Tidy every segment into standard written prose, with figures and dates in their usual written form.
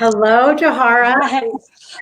Hello, Johara. Hi,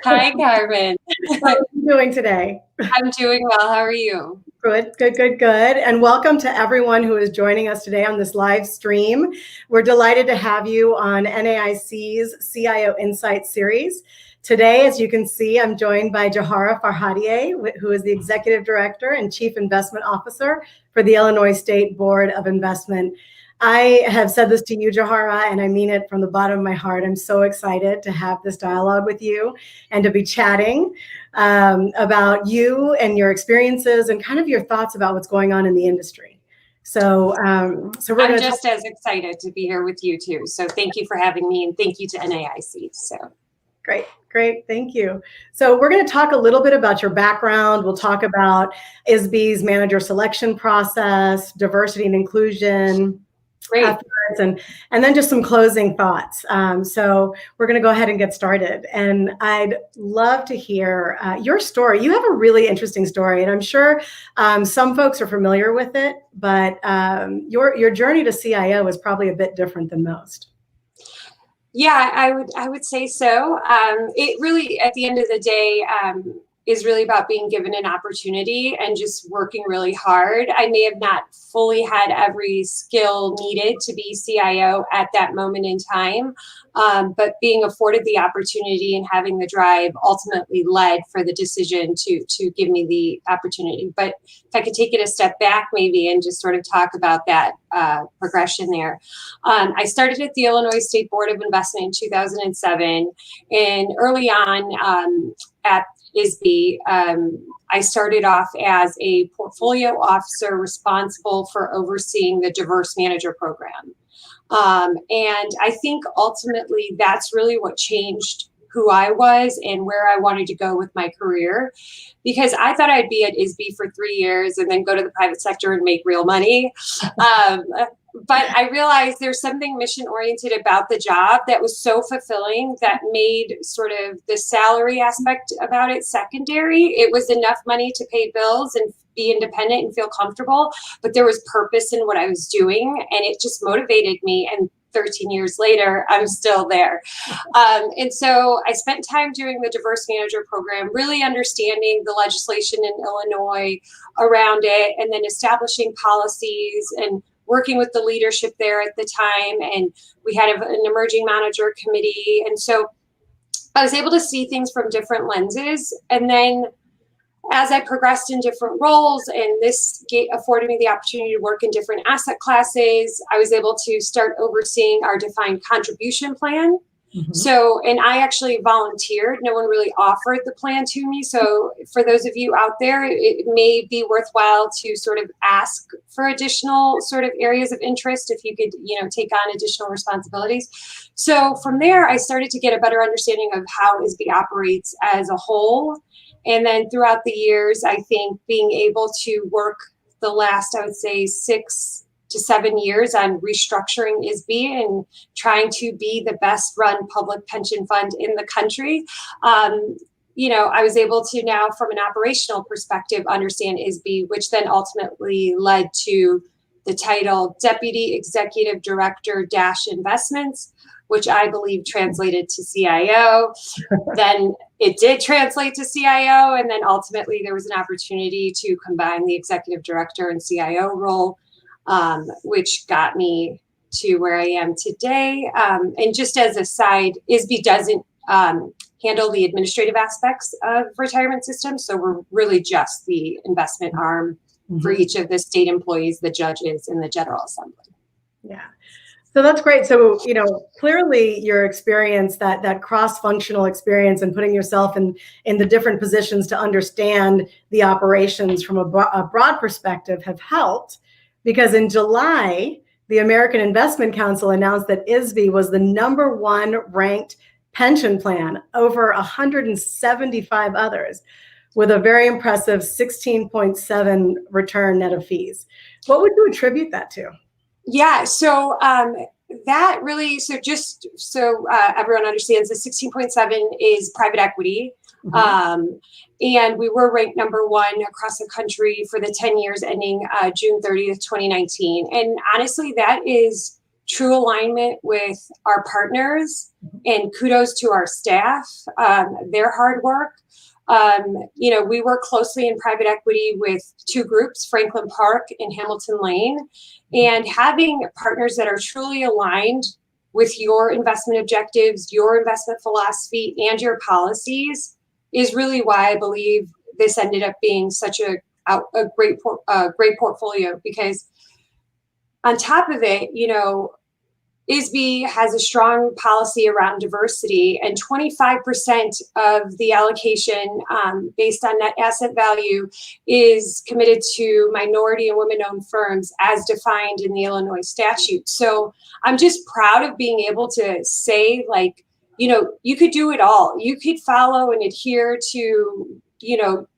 Hi, Carmen. How are you doing today? I'm doing well. How are you? Good, good, good, good. And welcome to everyone who is joining us today on this live stream. We're delighted to have you on NAIC's CIO Insight series. Today, as you can see, I'm joined by Johara Farhadieh, who is the Executive Director and Chief Investment Officer for the Illinois State Board of Investment. I have said this to you, Johara, and I mean it from the bottom of my heart. I'm so excited to have this dialogue with you and to be chatting about you and your experiences and kind of your thoughts about what's going on in the industry. So we're I'm just as excited to be here with you too. So thank you for having me, and thank you to NAIC. So great. Great, thank you. So we're going to talk a little bit about your background. We'll talk about ISB's manager selection process, diversity and inclusion, efforts, and then just some closing thoughts. So we're going to go ahead and get started. And I'd love to hear your story. You have a really interesting story, and I'm sure some folks are familiar with it, but your journey to CIO is probably a bit different than most. Yeah, I would say so. It really, at the end of the day, is really about being given an opportunity and just working really hard. I may have not fully had every skill needed to be CIO at that moment in time, but being afforded the opportunity and having the drive ultimately led for the decision to give me the opportunity. But if I could take it a step back maybe and just sort of talk about that progression there. I started at the Illinois State Board of Investment in 2007, and early on at ISB, I started off as a portfolio officer responsible for overseeing the diverse manager program. And I think ultimately that's really what changed who I was and where I wanted to go with my career, because I thought I'd be at ISB for 3 years and then go to the private sector and make real money. But I realized there's something mission-oriented about the job that was so fulfilling that made sort of the salary aspect about it secondary. It was enough money to pay bills and be independent and feel comfortable, but there was purpose in what I was doing, and it just motivated me. And 13 years later, I'm still there. And so I spent time doing the diverse manager program, really understanding the legislation in Illinois around it, and then establishing policies and working with the leadership there at the time. And we had an emerging manager committee. And so I was able to see things from different lenses. And then as I progressed in different roles, and this afforded me the opportunity to work in different asset classes, I was able to start overseeing our defined contribution plan. Mm-hmm. So, and I actually volunteered. No one really offered the plan to me. So for those of you out there, it may be worthwhile to sort of ask for additional sort of areas of interest if you could, take on additional responsibilities. So from there, I started to get a better understanding of how ISB operates as a whole. And then throughout the years, I think being able to work the last, I would say, 6 to 7 years on restructuring ISB and trying to be the best run public pension fund in the country. I was able to now, from an operational perspective, understand ISB, which then ultimately led to the title Deputy Executive Director - Investments, which I believe translated to CIO. Then it did translate to CIO. And then ultimately there was an opportunity to combine the executive director and CIO role, which got me to where I am today. And just as a side, ISB doesn't handle the administrative aspects of retirement systems. So we're really just the investment arm for each of the state employees, the judges, and the General Assembly. Yeah. So that's great. So, clearly your experience, that cross-functional experience and putting yourself in the different positions to understand the operations from a broad perspective have helped, because in July, the American Investment Council announced that ISB was the #1 ranked pension plan over 175 others, with a very impressive 16.7 return net of fees. What would you attribute that to? Yeah, so that really, just so everyone understands, the 16.7 is private equity. Mm-hmm. And we were ranked #1 across the country for the 10 years ending June 30th, 2019. And honestly, that is true alignment with our partners, and kudos to our staff, their hard work. We work closely in private equity with two groups, Franklin Park and Hamilton Lane, and having partners that are truly aligned with your investment objectives, your investment philosophy, and your policies is really why I believe this ended up being such a great portfolio. Because on top of it, ISB has a strong policy around diversity, and 25% of the allocation based on net asset value is committed to minority and women-owned firms as defined in the Illinois statute. So I'm just proud of being able to say, you could do it all. You could follow and adhere to,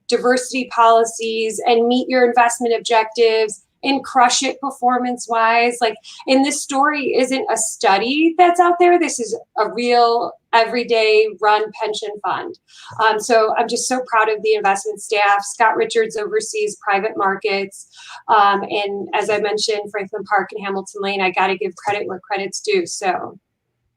diversity policies and meet your investment objectives and crush it performance-wise. And this story isn't a study that's out there. This is a real everyday run pension fund. So I'm just so proud of the investment staff. Scott Richards oversees private markets. And as I mentioned, Franklin Park and Hamilton Lane, I got to give credit where credit's due. So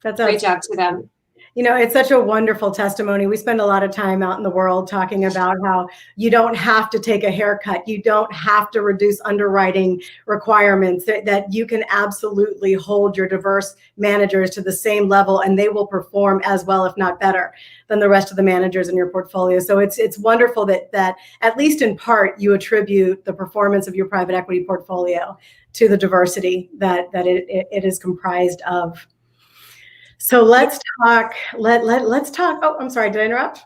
that's great job to them. It's such a wonderful testimony. We spend a lot of time out in the world talking about how you don't have to take a haircut. You don't have to reduce underwriting requirements, that you can absolutely hold your diverse managers to the same level, and they will perform as well, if not better, than the rest of the managers in your portfolio. So it's wonderful that at least in part, you attribute the performance of your private equity portfolio to the diversity that it is comprised of. So let's talk. Let's talk. Oh, I'm sorry. Did I interrupt?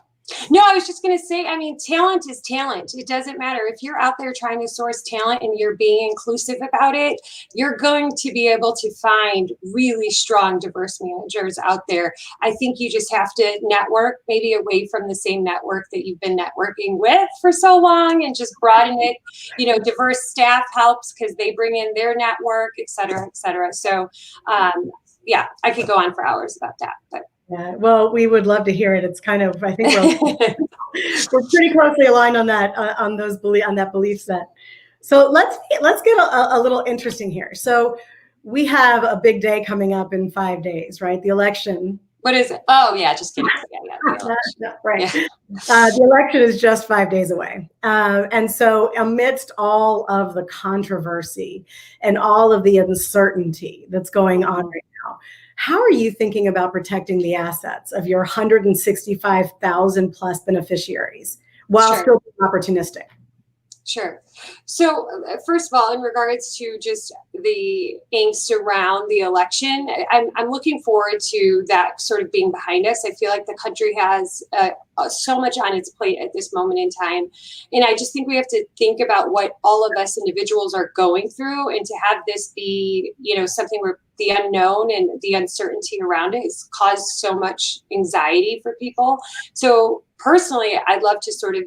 No, I was just going to say, talent is talent. It doesn't matter. If you're out there trying to source talent and you're being inclusive about it, you're going to be able to find really strong, diverse managers out there. I think you just have to network, maybe away from the same network that you've been networking with for so long, and just broaden it. Diverse staff helps because they bring in their network, et cetera, et cetera. So, yeah, I could go on for hours about that, but. Yeah, well, we would love to hear it. It's kind of, I think we're pretty closely aligned on that, on that belief set. So let's get a little interesting here. So we have a big day coming up in 5 days, right? The election. What is it? Oh yeah, just kidding. Yeah, right. Yeah. The election is just 5 days away. And so amidst all of the controversy and all of the uncertainty that's going on right now, how are you thinking about protecting the assets of your 165,000 plus beneficiaries while still being opportunistic? Sure. So first of all, in regards to just the angst around the election, I'm looking forward to that sort of being behind us. I feel like the country has so much on its plate at this moment in time. And I just think we have to think about what all of us individuals are going through, and to have this be, something where the unknown and the uncertainty around it has caused so much anxiety for people. So personally, I'd love to sort of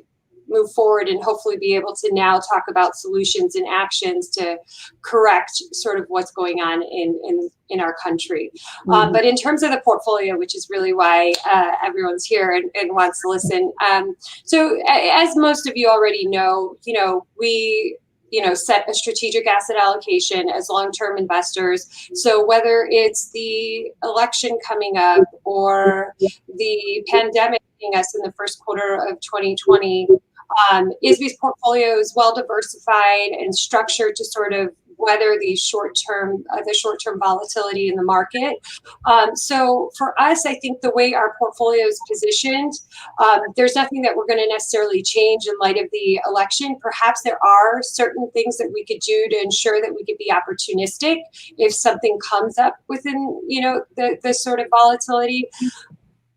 move forward and hopefully be able to now talk about solutions and actions to correct sort of what's going on in our country. Mm-hmm. But in terms of the portfolio, which is really why everyone's here and wants to listen. So as most of you already know, we set a strategic asset allocation as long-term investors. So whether it's the election coming up or the pandemic hitting us in the first quarter of 2020, ISB's portfolio is well diversified and structured to sort of weather the short-term volatility in the market. So for us, I think the way our portfolio is positioned, there's nothing that we're going to necessarily change in light of the election. Perhaps there are certain things that we could do to ensure that we could be opportunistic if something comes up within, the sort of volatility.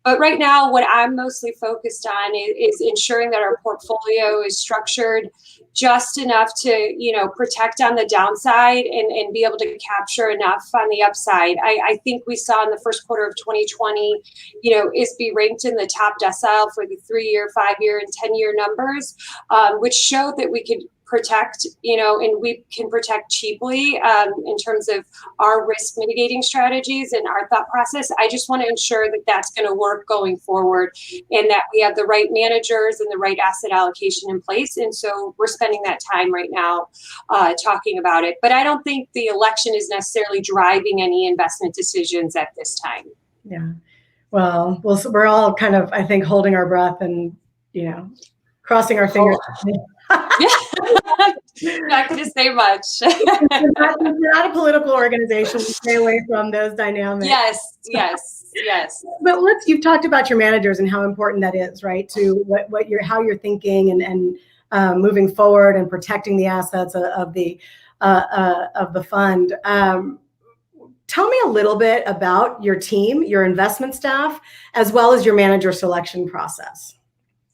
But right now, what I'm mostly focused on is ensuring that our portfolio is structured just enough to, protect on the downside and be able to capture enough on the upside. I think we saw in the first quarter of 2020, ISB ranked in the top decile for the 3-year, 5-year, and 10-year numbers, which showed that we could protect, and we can protect cheaply in terms of our risk mitigating strategies and our thought process. I just want to ensure that that's going to work going forward and that we have the right managers and the right asset allocation in place. And so we're spending that time right now talking about it. But I don't think the election is necessarily driving any investment decisions at this time. Yeah. Well, we're all kind of, I think, holding our breath and, crossing our fingers. Not going to say much. We're not a political organization. We stay away from those dynamics. Yes. But you've talked about your managers and how important that is, right? To how you're thinking and moving forward and protecting the assets of the fund. Tell me a little bit about your team, your investment staff, as well as your manager selection process.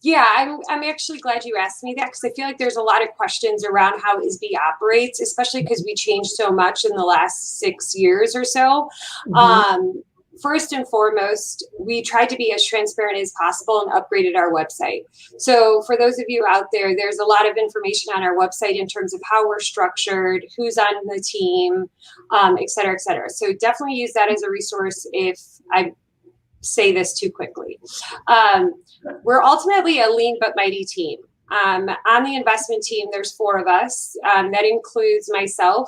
Yeah, I'm actually glad you asked me that, because I feel like there's a lot of questions around how ISB operates, especially because we changed so much in the last 6 years or so. Mm-hmm. First and foremost, we tried to be as transparent as possible and upgraded our website. So for those of you out there, there's a lot of information on our website in terms of how we're structured, who's on the team, et cetera, et cetera. So definitely use that as a resource if I say this too quickly. We're ultimately a lean but mighty team. On the investment team, there's 4 of us. That includes myself,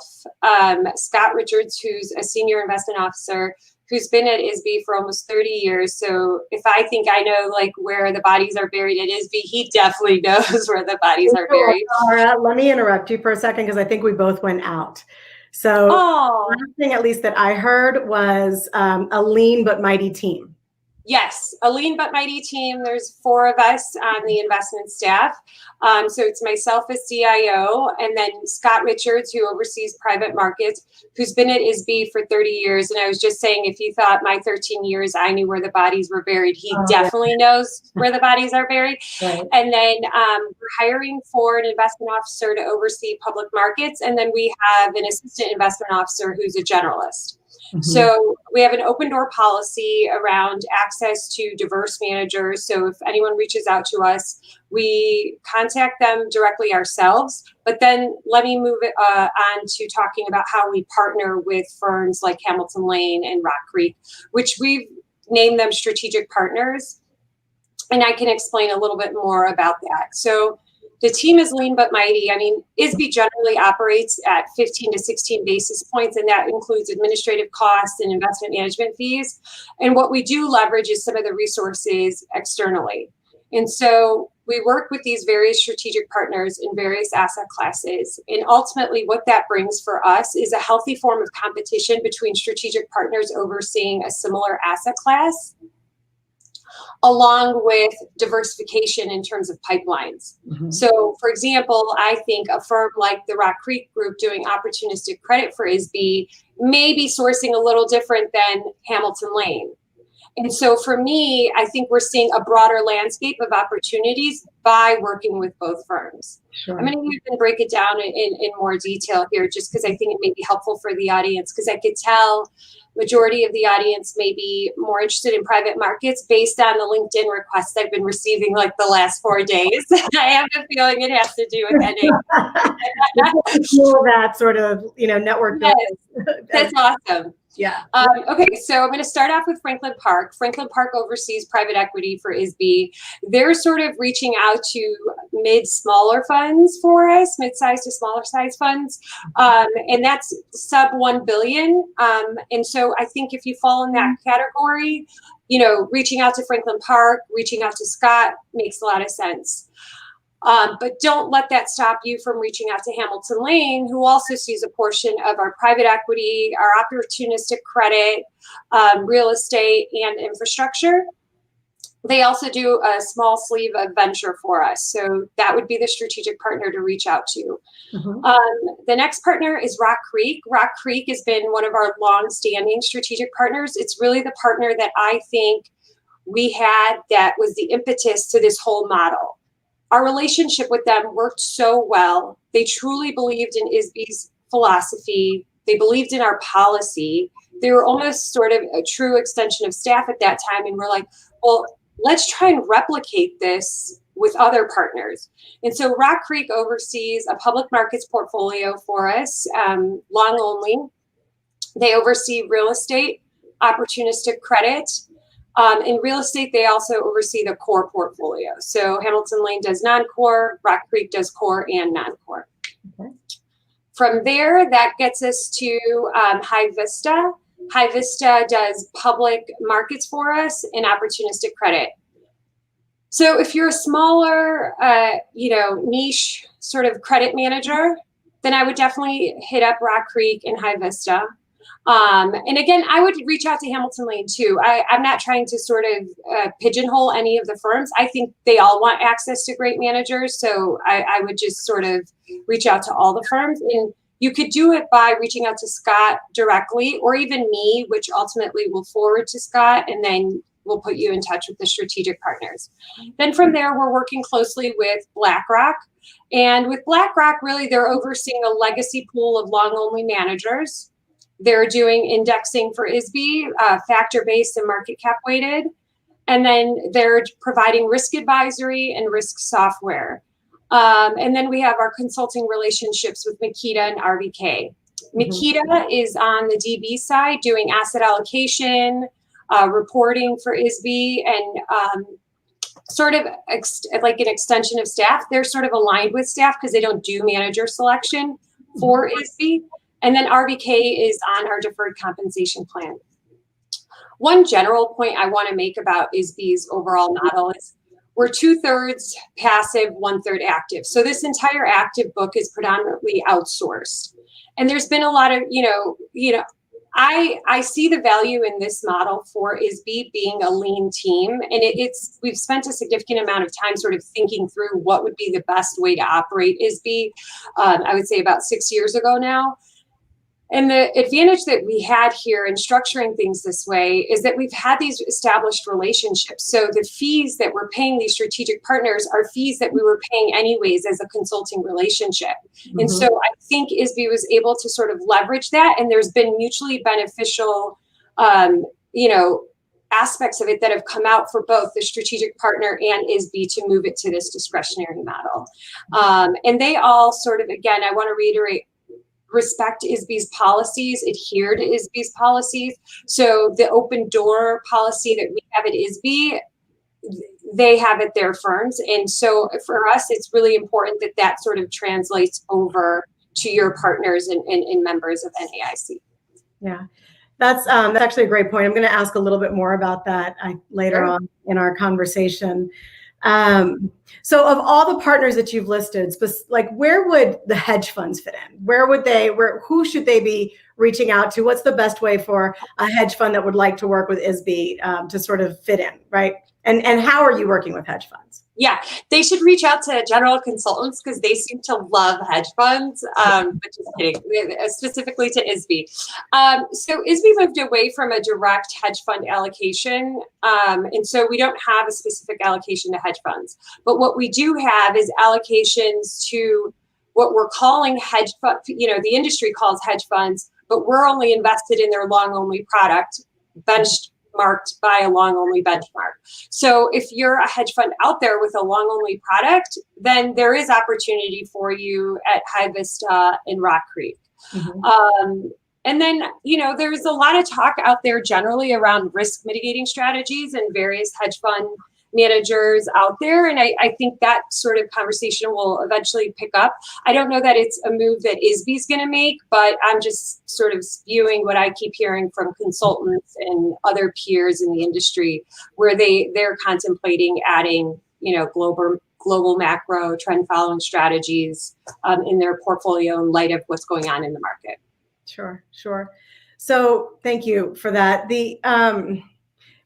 Scott Richards, who's a senior investment officer, who's been at ISB for almost 30 years. So if I think I know where the bodies are buried at ISB, he definitely knows where the bodies are buried. Johara, let me interrupt you for a second, because I think we both went out. So the last thing, at least that I heard, was a lean but mighty team. Yes, a lean but mighty team. There's 4 of us on the investment staff. So it's myself as CIO, and then Scott Richards, who oversees private markets, who's been at ISB for 30 years. And I was just saying, if you thought my 13 years I knew where the bodies were buried, he definitely knows where the bodies are buried. Right. And then we're hiring for an investment officer to oversee public markets. And then we have an assistant investment officer who's a generalist. Mm-hmm. So we have an open door policy around access to diverse managers. So if anyone reaches out to us, we contact them directly ourselves. But then let me move it on to talking about how we partner with firms like Hamilton Lane and Rock Creek, which we've named them strategic partners. And I can explain a little bit more about that. So the team is lean but mighty. I mean, ISB generally operates at 15 to 16 basis points, and that includes administrative costs and investment management fees. And what we do leverage is some of the resources externally. And so we work with these various strategic partners in various asset classes. And ultimately, what that brings for us is a healthy form of competition between strategic partners overseeing a similar asset class, along with diversification in terms of pipelines. Mm-hmm. So, for example, I think a firm like the Rock Creek Group doing opportunistic credit for ISB may be sourcing a little different than Hamilton Lane. And so for me, I think we're seeing a broader landscape of opportunities by working with both firms. Sure. I'm going to even break it down in more detail here, just because I think it may be helpful for the audience, because I could tell majority of the audience may be more interested in private markets based on the LinkedIn requests I've been receiving the last 4 days. I have a feeling it has to do with NA. That sort of, network. Yes, that's awesome. Yeah. Okay, so I'm going to start off with Franklin Park. Franklin Park oversees private equity for ISB. They're sort of reaching out to mid-smaller funds for us, mid-sized to smaller size funds, and that's sub 1 billion. And so I think if you fall in that category, reaching out to Franklin Park, reaching out to Scott makes a lot of sense. But don't let that stop you from reaching out to Hamilton Lane, who also sees a portion of our private equity, our opportunistic credit, real estate, and infrastructure. They also do a small sleeve of venture for us. So that would be the strategic partner to reach out to. Mm-hmm. The next partner is Rock Creek. Rock Creek has been one of our long-standing strategic partners. It's really the partner that I think we had that was the impetus to this whole model. Our relationship with them worked so well. They truly believed in ISB's philosophy. They believed in our policy. They were almost sort of a true extension of staff at that time. And we're like, well, let's try and replicate this with other partners. And so Rock Creek oversees a public markets portfolio for us, long only. They oversee real estate, opportunistic credit. In real estate, they also oversee the core portfolio. So Hamilton Lane does non-core, Rock Creek does core and non-core. Okay. From there, that gets us to High Vista. High Vista does public markets for us and opportunistic credit. So if you're a smaller, niche sort of credit manager, then I would definitely hit up Rock Creek and High Vista. And again, I would reach out to Hamilton Lane too. I'm not trying to sort of pigeonhole any of the firms. I think they all want access to great managers. So I would just sort of reach out to all the firms. And you could do it by reaching out to Scott directly, or even me, which ultimately will forward to Scott, and then we'll put you in touch with the strategic partners. Then from there, we're working closely with BlackRock. And with BlackRock, really, they're overseeing a legacy pool of long-only managers. They're doing indexing for ISB, factor-based and market cap weighted. And then they're providing risk advisory and risk software. And then we have our consulting relationships with Makita and RBK. Makita is on the DB side doing asset allocation, reporting for ISB, and sort of like an extension of staff. They're sort of aligned with staff because they don't do manager selection for ISB. And then RBK is on our deferred compensation plan. One general point I want to make about ISB's overall model is we're 2/3 passive, 1/3 active. So this entire active book is predominantly outsourced. And there's been a lot of, I see the value in this model for ISB being a lean team. And we've spent a significant amount of time sort of thinking through what would be the best way to operate ISB, I would say about 6 years ago now. And the advantage that we had here in structuring things this way is that we've had these established relationships. So the fees that we're paying these strategic partners are fees that we were paying anyways as a consulting relationship. Mm-hmm. And so I think ISB was able to sort of leverage that. And there's been mutually beneficial, aspects of it that have come out for both the strategic partner and ISB to move it to this discretionary model. And they all sort of, again, I want to reiterate, respect ISB's policies, adhere to ISB's policies. So the open door policy that we have at ISB, they have at their firms. And so for us, it's really important that that sort of translates over to your partners and members of NAIC. Yeah, that's actually a great point. I'm going to ask a little bit more about that later on in our conversation. So of all the partners that you've listed, like where would the hedge funds fit in? Who should they be reaching out to? What's the best way for a hedge fund that would like to work with ISB to sort of fit in, right? And how are you working with hedge funds? Yeah, they should reach out to general consultants because they seem to love hedge funds, but just kidding, specifically to ISB. So ISB moved away from a direct hedge fund allocation. And so we don't have a specific allocation to hedge funds. But what we do have is allocations to what we're calling hedge fund, the industry calls hedge funds, but we're only invested in their long-only product, benchmarked by a long-only benchmark. So if you're a hedge fund out there with a long-only product, then there is opportunity for you at High Vista and Rock Creek. Mm-hmm. And then, there's a lot of talk out there generally around risk mitigating strategies and various hedge fund managers out there. And I think that sort of conversation will eventually pick up. I don't know that it's a move that ISB's going to make, but I'm just sort of spewing what I keep hearing from consultants and other peers in the industry where they're contemplating adding, global macro trend following strategies in their portfolio in light of what's going on in the market. Sure. So thank you for that.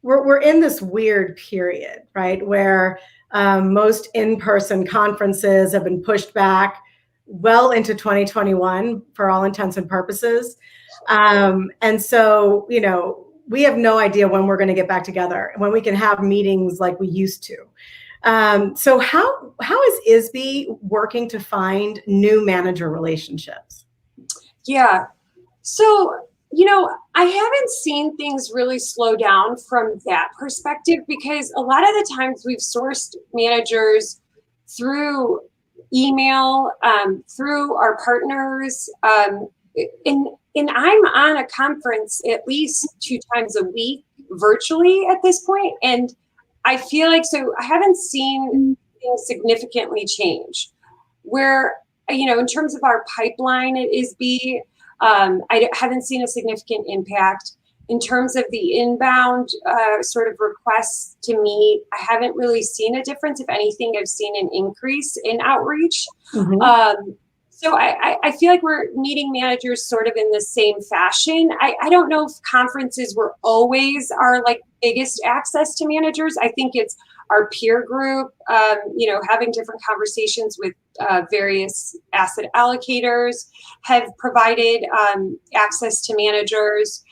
We're in this weird period, right, where most in-person conferences have been pushed back well into 2021 for all intents and purposes. And so, we have no idea when we're going to get back together, when we can have meetings like we used to. So how is ISB working to find new manager relationships? Yeah. So I haven't seen things really slow down from that perspective, because a lot of the times we've sourced managers through email, through our partners, and I'm on a conference at least 2 times a week virtually at this point, and I feel like, so I haven't seen things significantly change. Where, in terms of our pipeline at ISB, I haven't seen a significant impact. In terms of the inbound sort of requests to meet, I haven't really seen a difference. If anything, I've seen an increase in outreach. So I feel like we're meeting managers sort of in the same fashion. I don't know if conferences were always our like biggest access to managers. I think it's our peer group, having different conversations with various asset allocators have provided access to managers.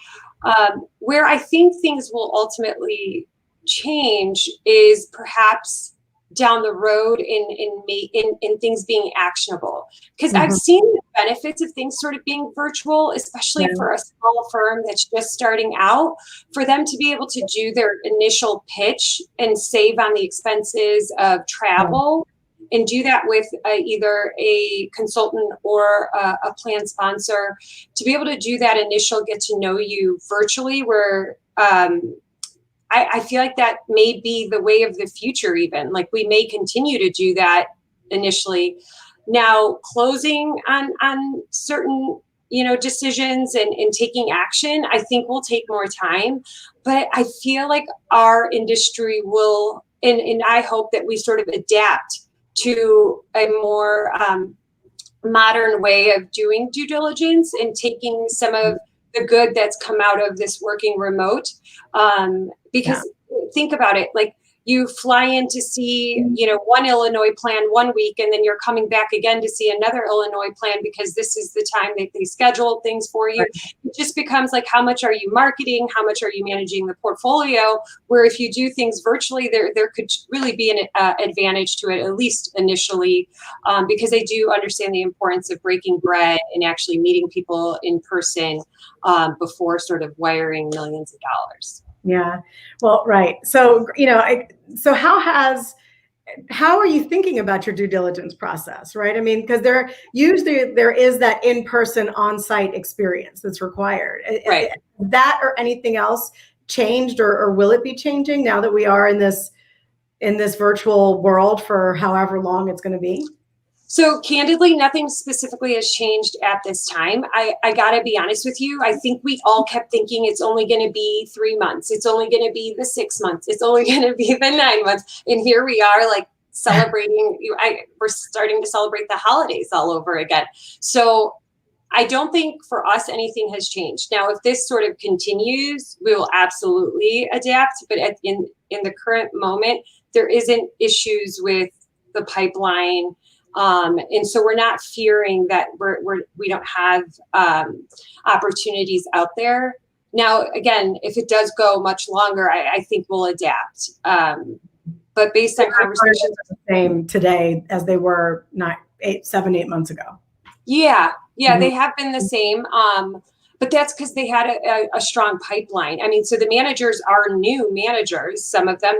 Where I think things will ultimately change is perhaps down the road in things being actionable, because I've seen the benefits of things sort of being virtual, especially for a small firm that's just starting out, for them to be able to do their initial pitch and save on the expenses of travel, and do that with either a consultant or a plan sponsor, to be able to do that initial get to know you virtually, where I feel like that may be the way of the future. Even like we may continue to do that initially. Now, closing on certain decisions and taking action, I think will take more time. But I feel like our industry will, and I hope that we sort of adapt to a more modern way of doing due diligence and taking some of the good that's come out of this working remote. Because think about it, like you fly in to see, one Illinois plan one week, and then you're coming back again to see another Illinois plan because this is the time that they schedule things for you. It just becomes like, how much are you marketing? How much are you managing the portfolio? Where if you do things virtually, there could really be an advantage to it, at least initially, because they do understand the importance of breaking bread and actually meeting people in person before sort of wiring millions of dollars. Yeah, well, right. So, so how are you thinking about your due diligence process, right? I mean, because there is that in-person on-site experience that's required. Right. That or anything else changed, or will it be changing now that we are in this virtual world for however long it's going to be? So candidly, nothing specifically has changed at this time. I gotta be honest with you. I think we all kept thinking it's only going to be 3 months. It's only going to be the 6 months. It's only going to be the 9 months. And here we are, like celebrating. We're starting to celebrate the holidays all over again. So I don't think for us anything has changed. Now, if this sort of continues, we will absolutely adapt. But in the current moment, there isn't issues with the pipeline. And so we're not fearing that we don't have opportunities out there. Now, again, if it does go much longer, I think we'll adapt. But based on conversations, the same today as they were 7, 8 months ago. Yeah, they have been the same. But that's because they had a strong pipeline. I mean, so the managers are new managers. Some of them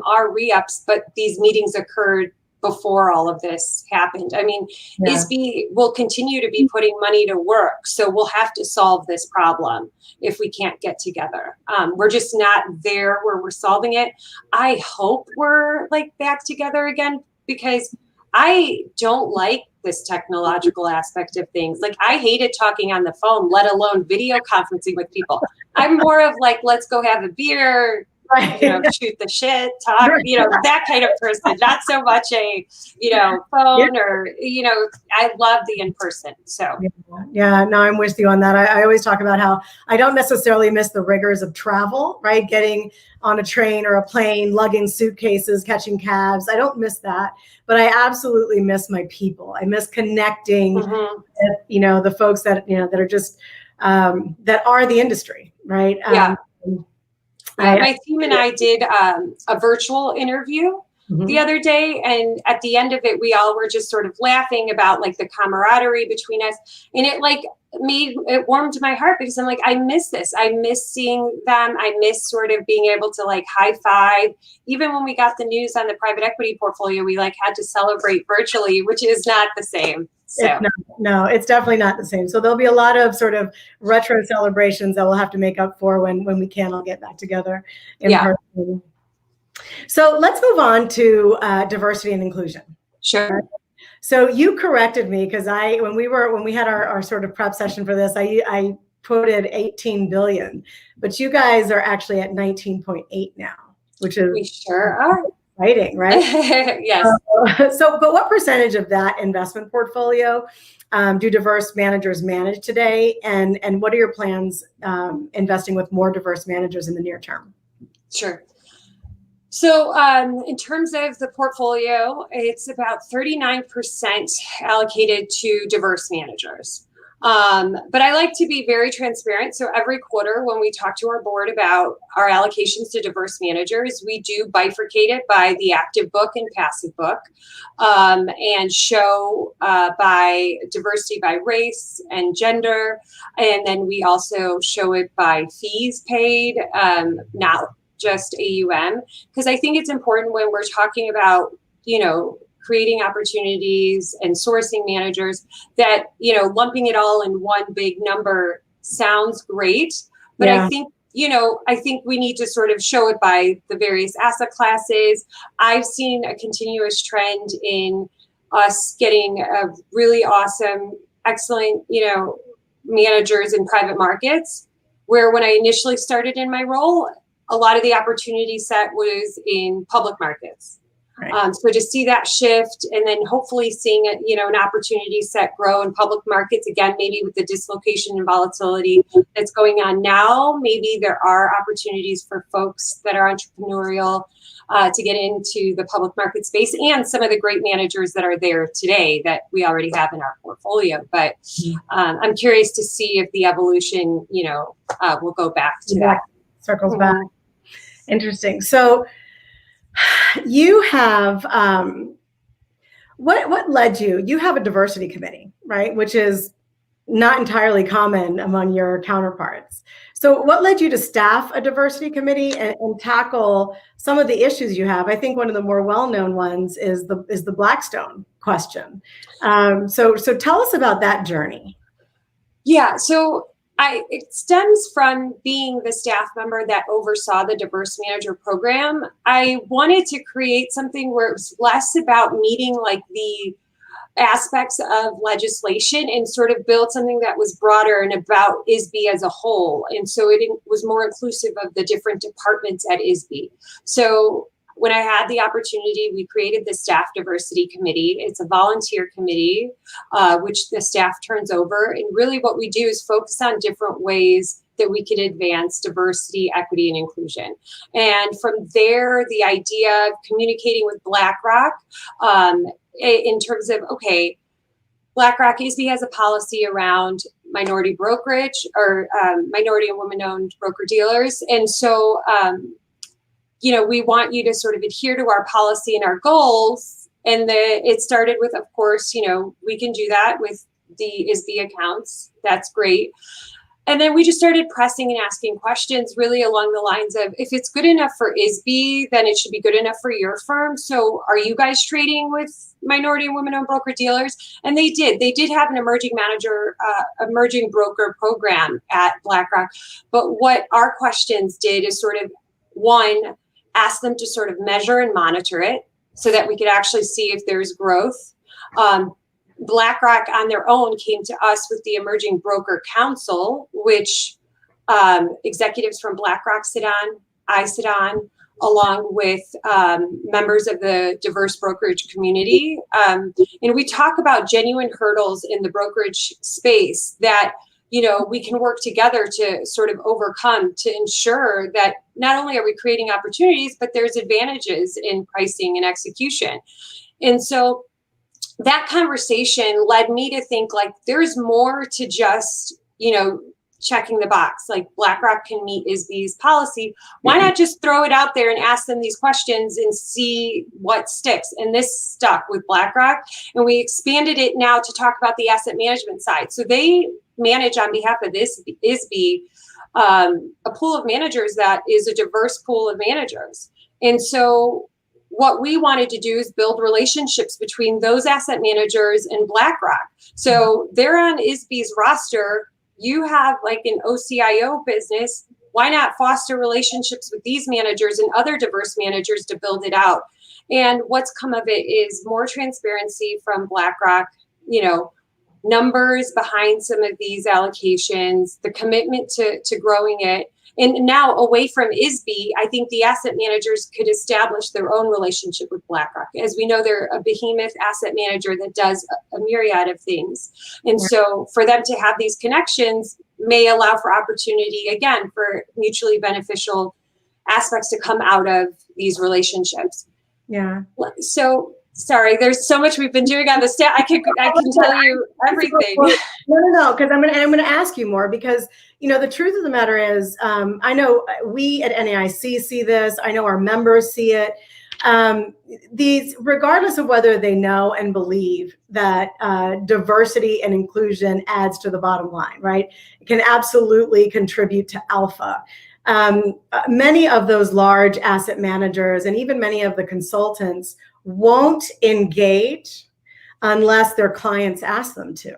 are re-ups, but these meetings occurred before all of this happened. I mean, ISB will continue to be putting money to work. So we'll have to solve this problem if we can't get together. We're just not there where we're solving it. I hope we're like back together again, because I don't like this technological aspect of things. Like I hated talking on the phone, let alone video conferencing with people. I'm more of like, let's go have a beer, shoot the shit, talk, that kind of person, not so much a, phone or, I love the in-person. So. Yeah, no, I'm with you on that. I always talk about how I don't necessarily miss the rigors of travel, right? Getting on a train or a plane, lugging suitcases, catching cabs. I don't miss that, but I absolutely miss my people. I miss connecting with, the folks that, that are just, that are the industry, right? My team and I did a virtual interview the other day. And at the end of it, we all were just sort of laughing about like the camaraderie between us. And it warmed my heart because I'm like, I miss this. I miss seeing them. I miss sort of being able to like high five. Even when we got the news on the private equity portfolio, we like had to celebrate virtually, which is not the same. So No, it's definitely not the same. So there'll be a lot of sort of retro celebrations that we'll have to make up for when we can all get back together in person. So let's move on to diversity and inclusion. Sure. So you corrected me because when we had our sort of prep session for this, I quoted 18 billion, but you guys are actually at 19.8 now, which is we sure are. Exciting, right? Yes. But what percentage of that investment portfolio do diverse managers manage today? And what are your plans investing with more diverse managers in the near term? Sure. So in terms of the portfolio, it's about 39% allocated to diverse managers. But I like to be very transparent. So every quarter when we talk to our board about our allocations to diverse managers, we do bifurcate it by the active book and passive book, and show by diversity by race and gender. And then we also show it by fees paid, not just AUM, because I think it's important when we're talking about, creating opportunities and sourcing managers that, lumping it all in one big number sounds great. But I think, I think we need to sort of show it by the various asset classes. I've seen a continuous trend in us getting a really awesome, excellent, managers in private markets, where when I initially started in my role, a lot of the opportunity set was in public markets. Right. So to see that shift and then hopefully seeing an opportunity set grow in public markets again, maybe with the dislocation and volatility that's going on now, maybe there are opportunities for folks that are entrepreneurial to get into the public market space and some of the great managers that are there today that we already have in our portfolio. But I'm curious to see if the evolution, will go back to that. Circles back. Interesting. So you have, what led you have a diversity committee, right? Which is not entirely common among your counterparts. So what led you to staff a diversity committee and tackle some of the issues you have? I think one of the more well-known ones is the Blackstone question. So tell us about that journey. Yeah, so it stems from being the staff member that oversaw the diverse manager program. I wanted to create something where it was less about meeting like the aspects of legislation and sort of build something that was broader and about ISB as a whole. And so it was more inclusive of the different departments at ISB. So when I had the opportunity, we created the staff diversity committee. It's a volunteer committee, which the staff turns over. And really what we do is focus on different ways that we can advance diversity, equity, and inclusion. And from there, the idea of communicating with BlackRock in terms of, okay, BlackRock ISB has a policy around minority brokerage or minority and women-owned broker-dealers. And so, we want you to sort of adhere to our policy and our goals. And it started with, of course, we can do that with the ISB accounts. That's great. And then we just started pressing and asking questions really along the lines of, if it's good enough for ISB, then it should be good enough for your firm. So are you guys trading with minority and women-owned broker-dealers? And they did. They did have an emerging broker program at BlackRock. But what our questions did is sort of, one, ask them to sort of measure and monitor it so that we could actually see if there's growth. BlackRock on their own came to us with the Emerging Broker Council, which executives from BlackRock sit on, I sit on, along with members of the diverse brokerage community. And we talk about genuine hurdles in the brokerage space that we can work together to sort of overcome to ensure that not only are we creating opportunities, but there's advantages in pricing and execution. And so that conversation led me to think like there's more to just, checking the box, like BlackRock can meet ISB's policy. Why not just throw it out there and ask them these questions and see what sticks? And this stuck with BlackRock, and we expanded it now to talk about the asset management side. So they manage on behalf of this ISB a pool of managers that is a diverse pool of managers. And so what we wanted to do is build relationships between those asset managers and BlackRock. So they're on ISB's roster. You have like an OCIO business. Why not foster relationships with these managers and other diverse managers to build it out? And what's come of it is more transparency from BlackRock, numbers behind some of these allocations, the commitment to growing it. And now away from ISB, I think the asset managers could establish their own relationship with BlackRock. As we know, they're a behemoth asset manager that does a myriad of things. And so for them to have these connections may allow for opportunity, again, for mutually beneficial aspects to come out of these relationships. Yeah. So sorry, there's so much we've been doing on the staff. I can tell you everything. No, because I'm gonna ask you more, because the truth of the matter is, I know we at NAIC see this. I know our members see it. These, regardless of whether they know and believe that diversity and inclusion adds to the bottom line, right? It can absolutely contribute to alpha. Many of those large asset managers and even many of the consultants won't engage unless their clients ask them to,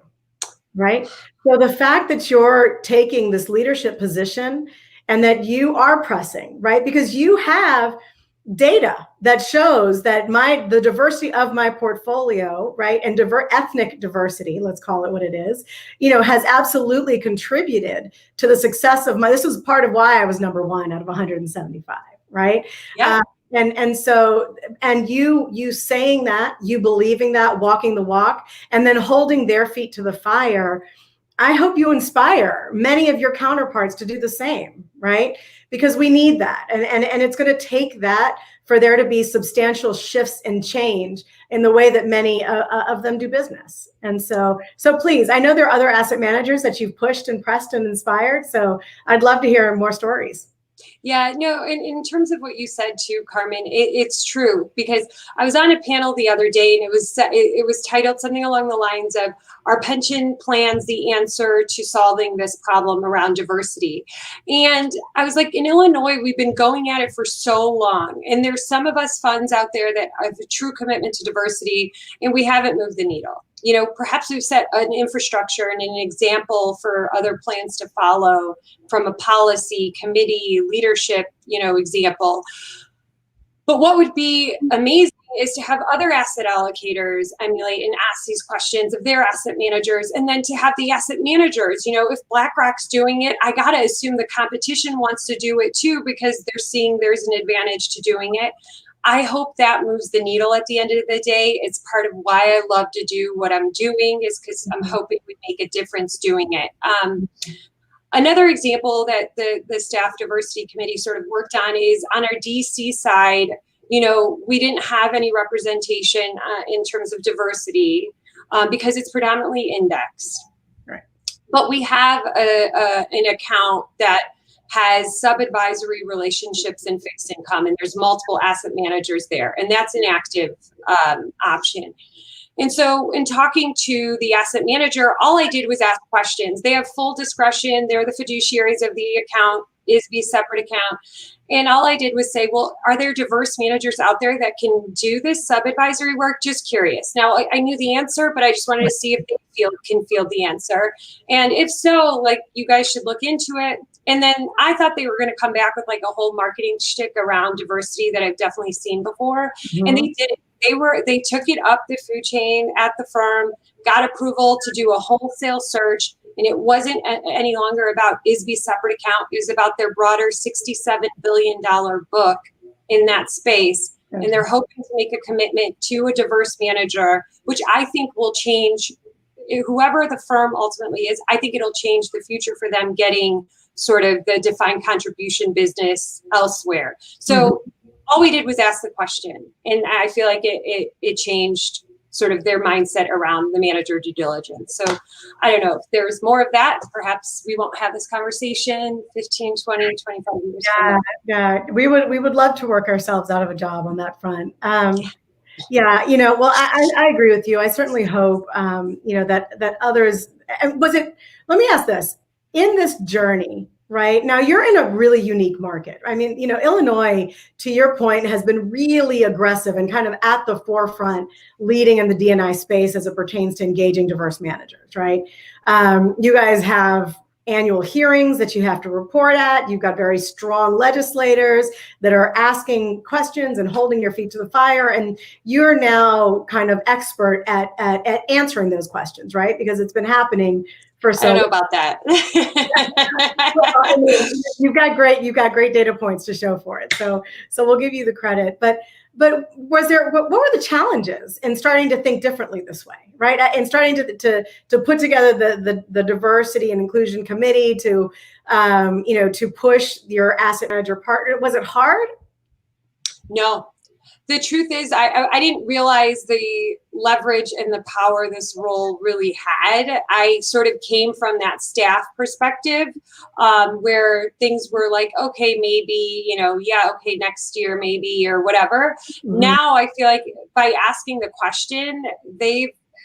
right? So the fact that you're taking this leadership position and that you are pressing, right? Because you have data that shows that the diversity of my portfolio, right, and ethnic diversity, let's call it what it is, has absolutely contributed to the success of this was part of why I was number one out of 175, right? Yeah. And you saying that, you believing that, walking the walk, and then holding their feet to the fire. I hope you inspire many of your counterparts to do the same, right? Because we need that. And it's going to take that for there to be substantial shifts and change in the way that many of them do business. And so please, I know there are other asset managers that you've pushed and pressed and inspired. So I'd love to hear more stories. Yeah, no, in terms of what you said too, Carmen, it's true, because I was on a panel the other day and it was titled something along the lines of, "Are pension plans the answer to solving this problem around diversity?" And I was like, in Illinois, we've been going at it for so long, and there's some of us funds out there that have a true commitment to diversity, and we haven't moved the needle. Perhaps we've set an infrastructure and an example for other plans to follow from a policy, committee, leadership, example. But what would be amazing is to have other asset allocators emulate and ask these questions of their asset managers, and then to have the asset managers, if BlackRock's doing it, I got to assume the competition wants to do it too, because they're seeing there's an advantage to doing it. I hope that moves the needle at the end of the day. It's part of why I love to do what I'm doing, is because I'm hoping we make a difference doing it. Another example that the staff diversity committee sort of worked on is on our DC side. We didn't have any representation in terms of diversity because it's predominantly indexed. Right. But we have an account that has sub-advisory relationships in fixed income, and there's multiple asset managers there, and that's an active option. And so in talking to the asset manager, all I did was ask questions. They have full discretion. They're the fiduciaries of the account, ISB separate account. And all I did was say, well, are there diverse managers out there that can do this sub-advisory work? Just curious. Now, I knew the answer, but I just wanted to see if they can field the answer. And if so, you guys should look into it. And then I thought they were going to come back with a whole marketing shtick around diversity that I've definitely seen before. Mm-hmm. And they did it. They took it up the food chain at the firm, got approval to do a wholesale search. And it wasn't any longer about ISB separate account. It was about their broader $67 billion book in that space. Okay. And they're hoping to make a commitment to a diverse manager, which I think will change whoever the firm ultimately is. I think it'll change the future for them getting sort of the defined contribution business elsewhere. So all we did was ask the question. And I feel like it changed sort of their mindset around the manager due diligence. So I don't know if there's more of that, perhaps we won't have this conversation 15, 20, 25 years from now. Yeah, we would love to work ourselves out of a job on that front. Yeah, well, I agree with you. I certainly hope, that others, and let me ask this, in this journey, right? Now you're in a really unique market. I mean, Illinois, to your point, has been really aggressive and kind of at the forefront leading in the D&I space as it pertains to engaging diverse managers, right? You guys have annual hearings that you have to report at. You've got very strong legislators that are asking questions and holding your feet to the fire. And you're now kind of expert at answering those questions, right? Because it's been happening for so long. I don't know about that. Well, I mean, you've got great data points to show for it. So we'll give you the credit. But what were the challenges in starting to think differently this way, right? And starting to put together the diversity and inclusion committee to push your asset manager partner. Was it hard? No. The truth is, I didn't realize the leverage and the power this role really had. I sort of came from that staff perspective where things were like, okay, maybe, okay, next year, maybe, or whatever. Mm-hmm. Now I feel like by asking the question,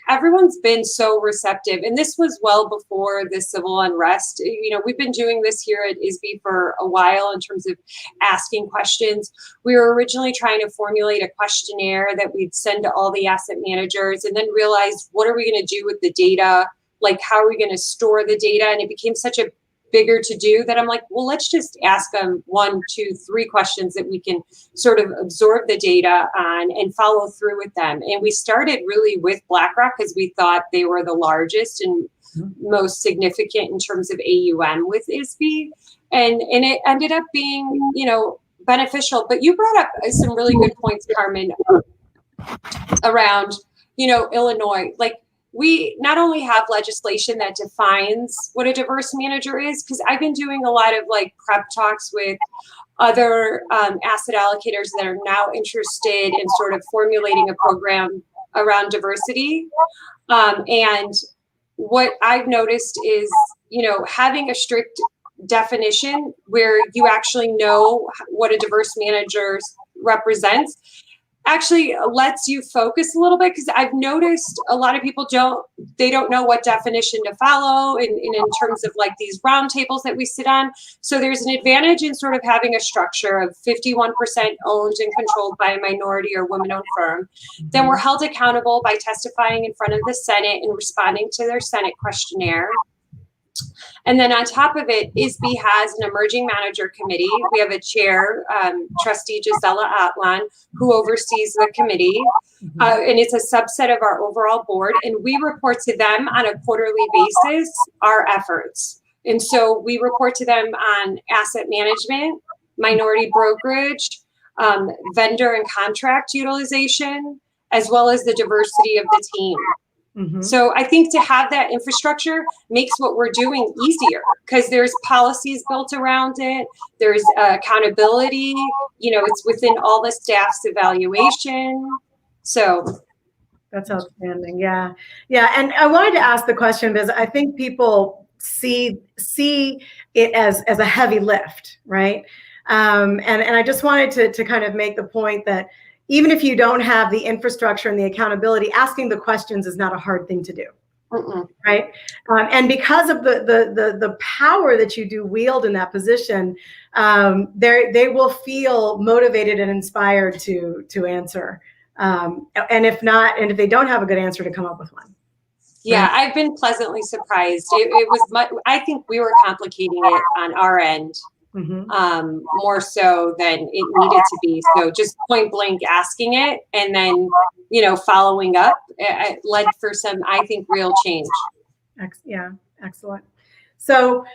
everyone's been so receptive. And this was well before the civil unrest. We've been doing this here at ISB for a while in terms of asking questions. We were originally trying to formulate a questionnaire that we'd send to all the asset managers and then realized, what are we going to do with the data? Like, how are we going to store the data? And it became such a bigger to do that I'm like, well, let's just ask them 1, 2, 3 questions that we can sort of absorb the data on and follow through with them. And we started really with BlackRock because we thought they were the largest and most significant in terms of AUM with ISB. And it ended up being, beneficial. But you brought up some really good points, Carmen, around, Illinois. Like, we not only have legislation that defines what a diverse manager is, because I've been doing a lot of prep talks with other asset allocators that are now interested in sort of formulating a program around diversity. And what I've noticed is, having a strict definition where you actually know what a diverse manager represents actually lets you focus a little bit, because I've noticed a lot of people don't know what definition to follow in terms of these round tables that we sit on. So there's an advantage in sort of having a structure of 51% owned and controlled by a minority or women-owned firm. Then we're held accountable by testifying in front of the Senate and responding to their Senate questionnaire. And then on top of it, ISB has an emerging manager committee. We have a chair, trustee Gisela Atlan, who oversees the committee. And it's a subset of our overall board. And we report to them on a quarterly basis our efforts. And so we report to them on asset management, minority brokerage, vendor and contract utilization, as well as the diversity of the team. Mm-hmm. So I think to have that infrastructure makes what we're doing easier, because there's policies built around it. There's accountability, it's within all the staff's evaluation. So that's outstanding. Yeah. And I wanted to ask the question because I think people see it as a heavy lift, right? And I just wanted to kind of make the point that even if you don't have the infrastructure and the accountability, asking the questions is not a hard thing to do, right? And because of the power that you do wield in that position, they will feel motivated and inspired to answer. And if they don't have a good answer, to come up with one. Yeah, I've been pleasantly surprised. It was I think we were complicating it on our end. Mm-hmm. More so than it needed to be. So just point blank asking it and then, following up, it led for some, I think, real change. Yeah, excellent. So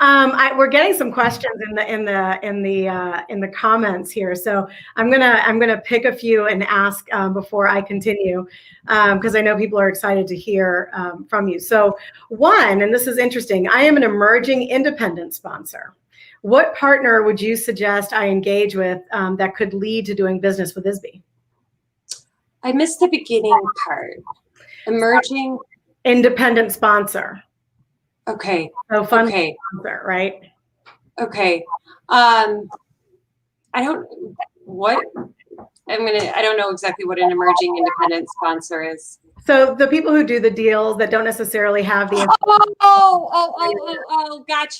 we're getting some questions in the comments here. So I'm gonna pick a few and ask before I continue, because I know people are excited to hear from you. So one, and this is interesting, I am an emerging independent sponsor. What partner would you suggest I engage with that could lead to doing business with ISB? I missed the beginning part. Emerging. Independent sponsor. Okay. So fund Okay. sponsor, right? Okay. I don't know exactly what an emerging independent sponsor is. So the people who do the deals that don't necessarily have the got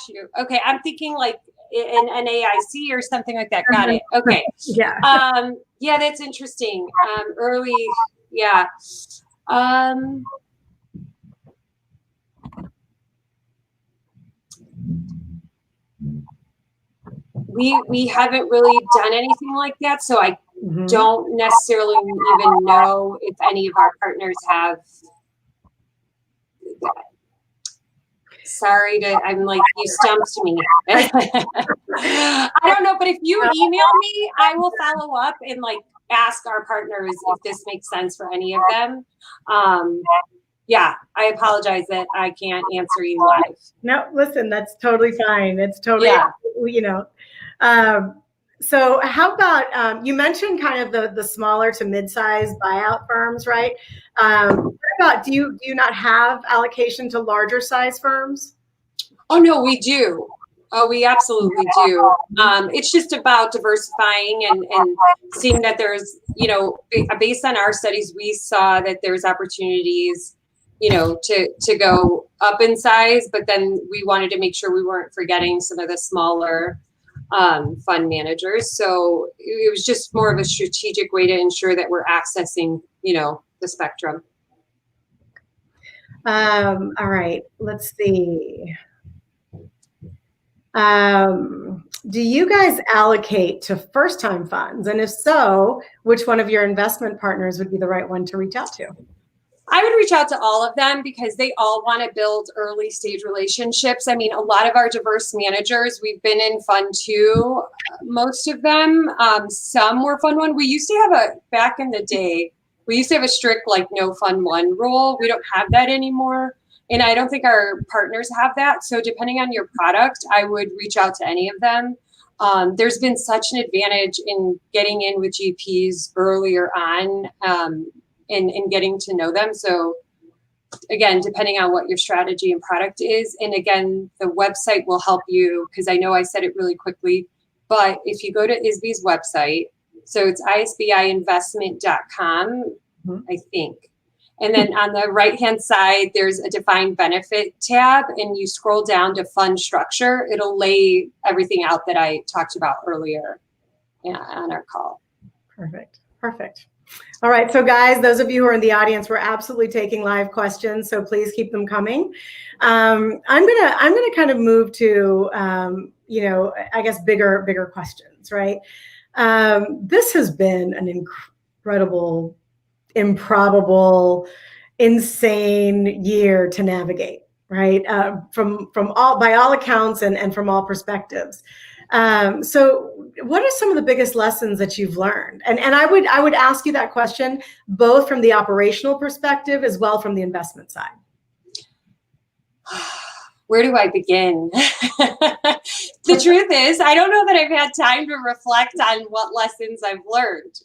you. Okay, I'm thinking like an NAIC or something like that. Got it. Okay. Yeah. Yeah, that's interesting. Early, yeah. We haven't really done anything like that, so I don't necessarily even know if any of our partners have that. Sorry I'm like, you stumped me. I don't know, but if you email me, I will follow up and like ask our partners if this makes sense for any of them. Yeah, I apologize that I can't answer you live. No, listen, that's totally fine. It's totally, you know. So how about, you mentioned kind of the smaller to mid-sized buyout firms, right? What about, do you not have allocation to larger size firms? Oh, no, we do. Oh, we absolutely do. It's just about diversifying and seeing that there's, you know, based on our studies, we saw that there's opportunities, you know, to go up in size, but then we wanted to make sure we weren't forgetting some of the smaller fund managers. So it was just more of a strategic way to ensure that we're accessing, you know, the spectrum. All right, let's see. Do you guys allocate to first-time funds? And if so, which one of your investment partners would be the right one to reach out to? I would reach out to all of them because they all want to build early stage relationships. I mean, a lot of our diverse managers, we've been in fund 2, most of them. Some were fund 1. We used to have back in the day, we used to have a strict like no fund 1 rule. We don't have that anymore. And I don't think our partners have that. So depending on your product, I would reach out to any of them. There's been such an advantage in getting in with GPs earlier on. And getting to know them. So again, depending on what your strategy and product is. And again, the website will help you because I know I said it really quickly, but if you go to ISB's website, so it's isbiinvestment.com, I think. And then on the right-hand side, there's a defined benefit tab and you scroll down to fund structure. It'll lay everything out that I talked about earlier on our call. Perfect. Perfect. All right, so guys, those of you who are in the audience, we're absolutely taking live questions, so please keep them coming. I'm gonna kind of move to you know, I guess bigger questions, right? This has been an incredible, improbable, insane year to navigate, right? By all accounts and from all perspectives. So what are some of the biggest lessons that you've learned? And I would ask you that question both from the operational perspective as well from the investment side. Where do I begin? The truth is, I don't know that I've had time to reflect on what lessons I've learned.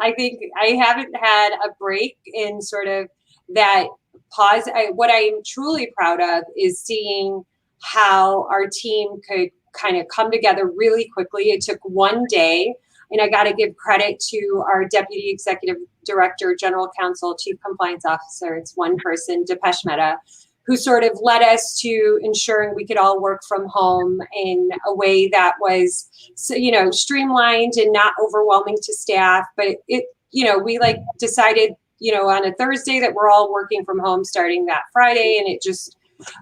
I think I haven't had a break in sort of that pause. What I am truly proud of is seeing how our team could kind of come together really quickly. It took one day, and I got to give credit to our Deputy Executive Director, General Counsel, Chief Compliance Officer. It's one person, Depesh Mehta, who sort of led us to ensuring we could all work from home in a way that was, you know, streamlined and not overwhelming to staff. But it, you know, we like decided, you know, on a Thursday that we're all working from home starting that Friday, and it just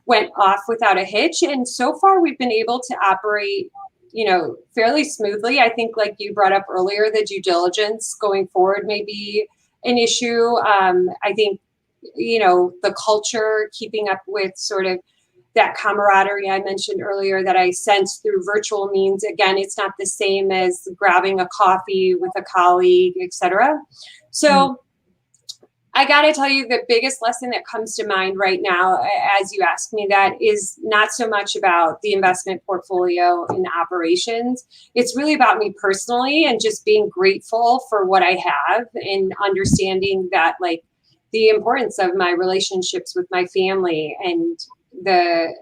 went off without a hitch. And so far we've been able to operate, you know, fairly smoothly. I think like you brought up earlier, the due diligence going forward may be an issue. I think, you know, the culture, keeping up with sort of that camaraderie I mentioned earlier that I sense through virtual means. Again, it's not the same as grabbing a coffee with a colleague, et cetera. So I got to tell you, the biggest lesson that comes to mind right now, as you ask me that, is not so much about the investment portfolio and the operations. It's really about me personally and just being grateful for what I have and understanding that, like, the importance of my relationships with my family and the,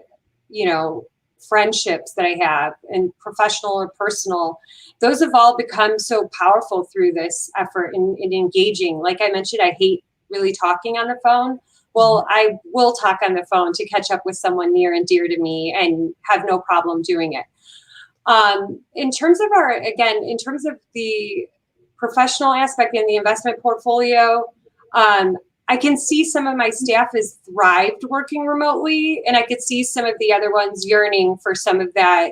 you know, friendships that I have, and professional or personal, those have all become so powerful through this effort in engaging. Like I mentioned, I hate really talking on the phone. Well, I will talk on the phone to catch up with someone near and dear to me and have no problem doing it. In terms of in terms of the professional aspect in the investment portfolio, I can see some of my staff has thrived working remotely, and I could see some of the other ones yearning for some of that,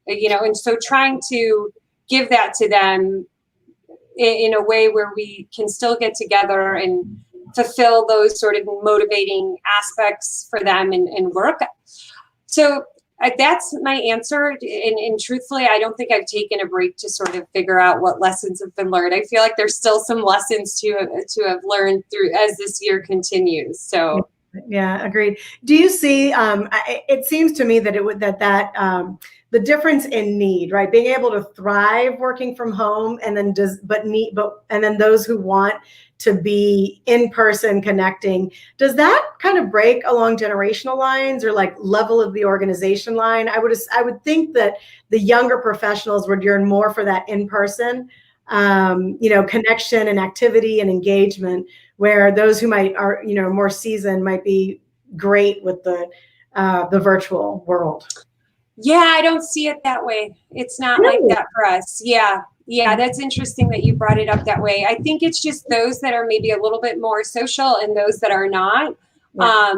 and so trying to give that to them in a way where we can still get together and fulfill those sort of motivating aspects for them and work. So that's my answer. And truthfully, I don't think I've taken a break to sort of figure out what lessons have been learned. I feel like there's still some lessons to have learned through as this year continues. So yeah, agreed. Do you see? It seems to me that it would the difference in need, right? Being able to thrive working from home, and then and then those who want to be in person connecting, does that kind of break along generational lines or like level of the organization line? I would think that the younger professionals would yearn more for that in person, connection and activity and engagement, where those who are more seasoned might be great with the virtual world. Yeah, I don't see it that way. It's not like that for us. Yeah, that's interesting that you brought it up that way. I think it's just those that are maybe a little bit more social and those that are not. Yeah.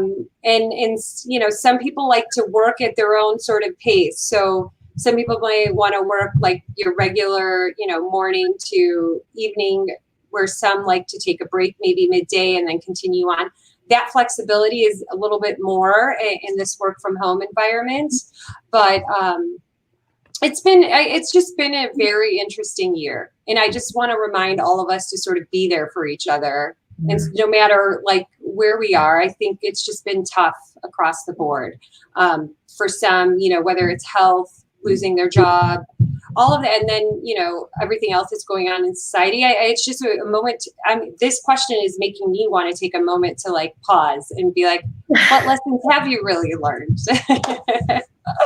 And some people like to work at their own sort of pace. So some people might want to work like your regular, morning to evening, where some like to take a break maybe midday and then continue on. That flexibility is a little bit more in this work from home environment, but it's just been a very interesting year. And I just want to remind all of us to sort of be there for each other. And no matter like where we are, I think it's just been tough across the board. For some, whether it's health, losing their job, all of that, and then everything else that's going on in society. It's just a moment. This question is making me want to take a moment to like pause and be like, what lessons have you really learned?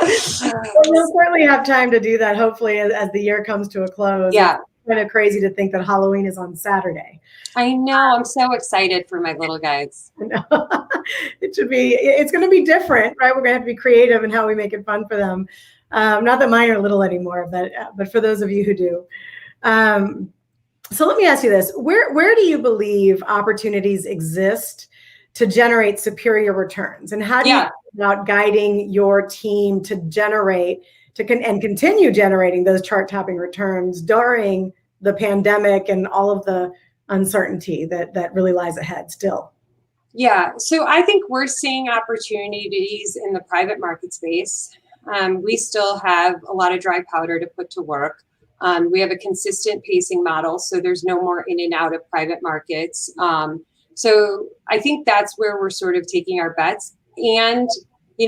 We'll certainly have time to do that, hopefully, as the year comes to a close. Yeah, it's kind of crazy to think that Halloween is on Saturday. I know. I'm so excited for my little guys. It's going to be different, right? We're going to have to be creative in how we make it fun for them. Not that mine are little anymore, but for those of you who do. So let me ask you this. Where do you believe opportunities exist to generate superior returns? And how do you think about guiding your team to generate and continue generating those chart-topping returns during the pandemic and all of the uncertainty that really lies ahead still? Yeah, so I think we're seeing opportunities in the private market space. We still have a lot of dry powder to put to work. We have a consistent pacing model, so there's no more in and out of private markets. So I think that's where we're sort of taking our bets. And,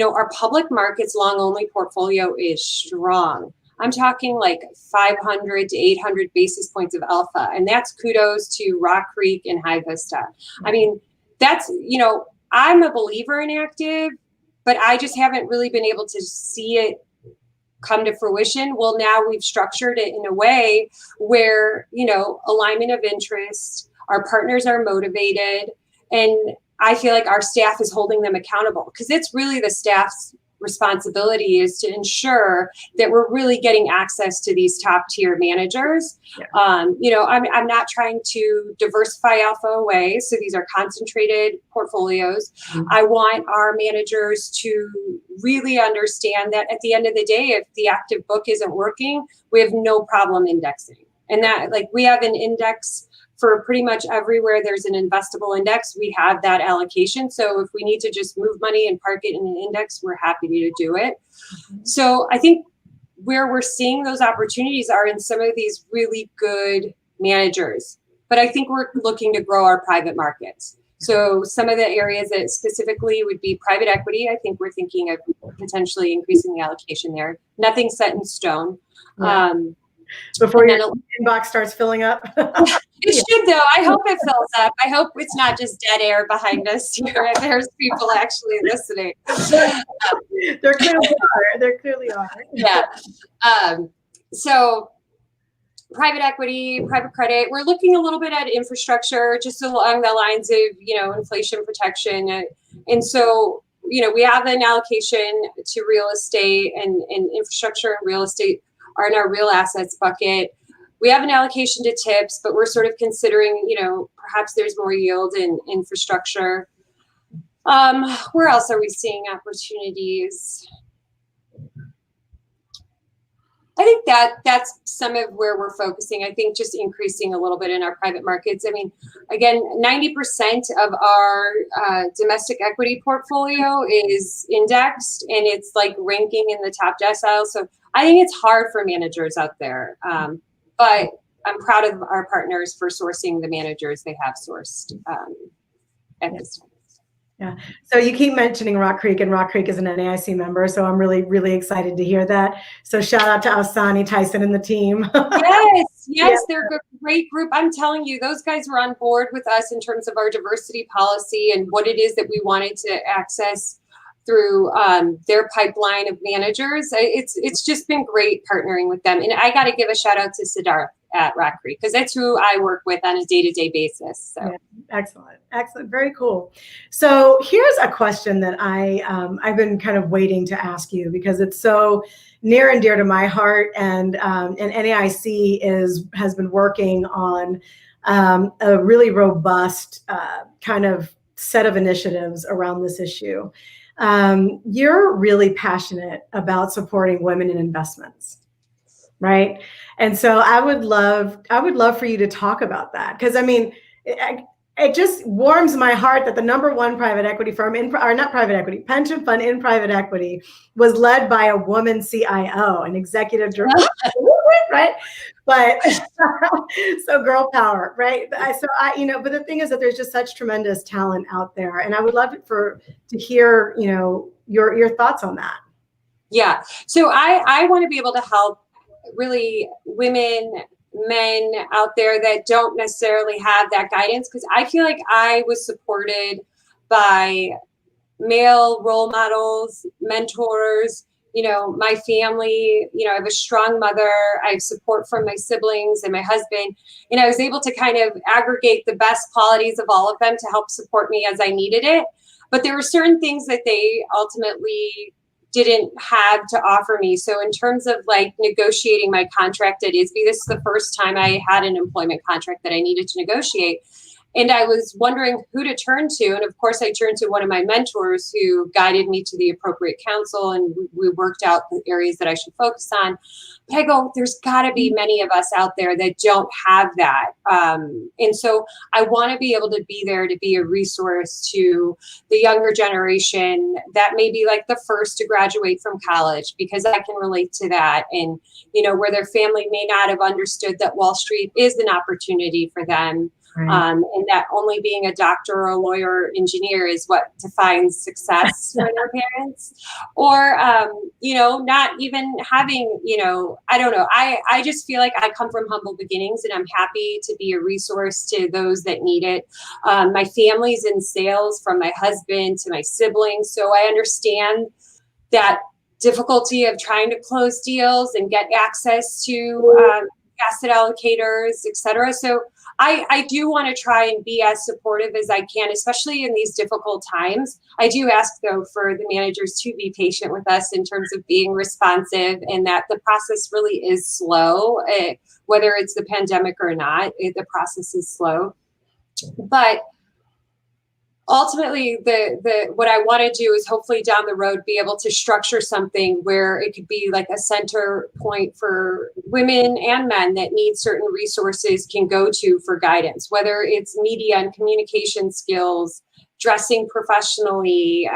our public markets long only portfolio is strong. I'm talking like 500 to 800 basis points of alpha. And that's kudos to Rock Creek and High Vista. I mean, that's, I'm a believer in active, but I just haven't really been able to see it come to fruition. Well, now we've structured it in a way where, alignment of interest, our partners are motivated, and I feel like our staff is holding them accountable, because it's really the staff's responsibility is to ensure that we're really getting access to these top tier managers. Yeah. I'm not trying to diversify alpha away. So these are concentrated portfolios. Mm-hmm. I want our managers to really understand that at the end of the day, if the active book isn't working, we have no problem indexing. And that, like, we have an index for pretty much everywhere there's an investable index, we have that allocation. So if we need to just move money and park it in an index, we're happy to do it. Mm-hmm. So I think where we're seeing those opportunities are in some of these really good managers. but I think we're looking to grow our private markets. So some of the areas that specifically would be private equity. I think we're thinking of potentially increasing the allocation there. Nothing set in stone. Yeah. Before your inbox starts filling up. It should, though. I hope it fills up. I hope it's not just dead air behind us here. There's people actually listening. There clearly are. There clearly are. Yeah. So private equity, private credit, we're looking a little bit at infrastructure, just along the lines of, inflation protection. And so, we have an allocation to real estate, and infrastructure and real estate are in our real assets bucket. We have an allocation to tips, but we're sort of considering, perhaps there's more yield in infrastructure. Where else are we seeing opportunities? I think that's some of where we're focusing. I think just increasing a little bit in our private markets. I mean, again, 90% of our domestic equity portfolio is indexed, and it's like ranking in the top decile. So I think it's hard for managers out there. But I'm proud of our partners for sourcing the managers they have sourced at this time. Yeah. So you keep mentioning Rock Creek, and Rock Creek is an NAIC member. So I'm really, really excited to hear that. So shout out to Ausani, Tyson, and the team. Yes, Yeah. they're a great group. I'm telling you, those guys were on board with us in terms of our diversity policy and what it is that we wanted to access through their pipeline of managers. It's just been great partnering with them. And I got to give a shout out to Siddharth at Rock Creek, because that's who I work with on a day-to-day basis. So. Yeah, excellent, very cool. So here's a question that I've been kind of waiting to ask you, because it's so near and dear to my heart, and NAIC has been working on a really robust kind of set of initiatives around this issue. You're really passionate about supporting women in investments, right? And so I would love for you to talk about that, because I mean, it just warms my heart that the #1 private equity firm pension fund in private equity was led by a woman CIO, an executive director, right? But so girl power, right? So but the thing is that there's just such tremendous talent out there, and I would love to hear, your thoughts on that. Yeah. So I want to be able to help really women, men out there that don't necessarily have that guidance, because I feel like I was supported by male role models, mentors, my family. I have a strong mother. I have support from my siblings and my husband, and I was able to kind of aggregate the best qualities of all of them to help support me as I needed it. But there were certain things that they ultimately didn't have to offer me. So in terms of like negotiating my contract at ISB, this is the first time I had an employment contract that I needed to negotiate. And I was wondering who to turn to. And of course, I turned to one of my mentors who guided me to the appropriate counsel, and we worked out the areas that I should focus on. But I go, there's got to be many of us out there that don't have that. And so I want to be able to be there to be a resource to the younger generation that may be like the first to graduate from college, because I can relate to that. And, where their family may not have understood that Wall Street is an opportunity for them. Right. And that only being a doctor or a lawyer or engineer is what defines success for their parents, or, not even having, I don't know. I just feel like I come from humble beginnings, and I'm happy to be a resource to those that need it. My family's in sales, from my husband to my siblings. So I understand that difficulty of trying to close deals and get access to asset allocators, et cetera. So I do want to try and be as supportive as I can, especially in these difficult times. I do ask, though, for the managers to be patient with us in terms of being responsive, and that the process really is slow, whether it's the pandemic or not. The process is slow. But ultimately, what I want to do is hopefully down the road be able to structure something where it could be like a center point for women and men that need certain resources can go to for guidance, whether it's media and communication skills, dressing professionally,